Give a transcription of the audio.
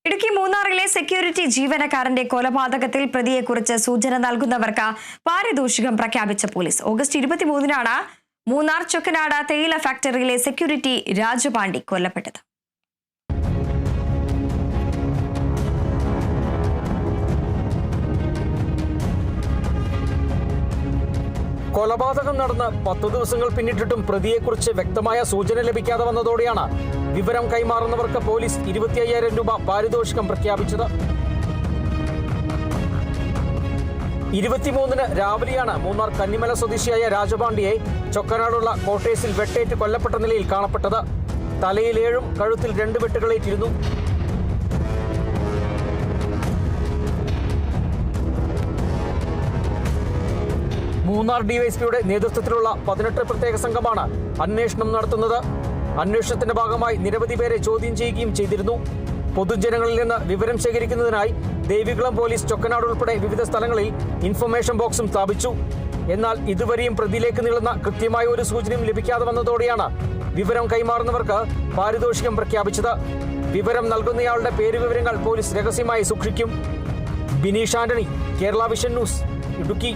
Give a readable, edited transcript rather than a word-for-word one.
ഇടുക്കി മൂന്നാറിലെ സെക്യൂരിറ്റി ജീവനക്കാരന്റെ കൊലപാതകത്തിൽ പ്രതിയെക്കുറിച്ച് സൂചന നൽകുന്നവർക്ക് പാരിതോഷികം പ്രഖ്യാപിച്ച പോലീസ്. ഓഗസ്റ്റ് 23-നാണ് മൂന്നാർ ചൊക്കനാട് തേയില ഫാക്ടറിയിലെ സെക്യൂരിറ്റി രാജപാണ്ഡി കൊല്ലപ്പെട്ടത്. കൊലപാതകം നടന്ന് 10 ദിവസങ്ങൾ പിന്നിട്ടിട്ടും പ്രതിയെക്കുറിച്ച് വ്യക്തമായ സൂചന ലഭിക്കാതെ വന്നതോടെയാണ് വിവരം കൈമാറുന്നവർക്ക് പോലീസ് 25,000 രൂപ പാരിതോഷികം പ്രഖ്യാപിച്ചത്. 23-ന് രാവിലെയാണ് മൂന്നാർ കന്നിമല സ്വദേശിയായ രാജപാണ്ഡിയെ ചൊക്കനാടുള്ള കോട്ടേഴ്സിൽ വെട്ടേറ്റ് കൊല്ലപ്പെട്ട നിലയിൽ കാണപ്പെട്ടത്. തലയിൽ 7ഉം കഴുത്തിൽ 2 വെട്ടുകളേറ്റിരുന്നു. മൂന്നാർ ഡിവൈഎസ്പിയുടെ നേതൃത്വത്തിലുള്ള 18 പ്രത്യേക സംഘമാണ് അന്വേഷണം നടത്തുന്നത്. അന്വേഷണത്തിന്റെ ഭാഗമായി നിരവധി പേരെ ചോദ്യം ചെയ്യുകയും ചെയ്തിരുന്നു. പൊതുജനങ്ങളിൽ നിന്ന് വിവരം ശേഖരിക്കുന്നതിനായി ദേവികുളം പോലീസ് ചൊക്കനാട് ഉൾപ്പെടെ വിവിധ സ്ഥലങ്ങളിൽ ഇൻഫർമേഷൻ ബോക്സും സ്ഥാപിച്ചു. എന്നാൽ ഇതുവരെയും പ്രതിയിലേക്ക് നീളുന്ന കൃത്യമായ ഒരു സൂചനയും ലഭിക്കാതെ വന്നതോടെയാണ് വിവരം കൈമാറുന്നവർക്ക് പാരിതോഷികം പ്രഖ്യാപിച്ചത്. വിവരം നൽകുന്നയാളുടെ പേരുവിവരങ്ങൾ പോലീസ് രഹസ്യമായി സൂക്ഷിക്കും. Bineesh Antony, Kerala vision news, Idukki.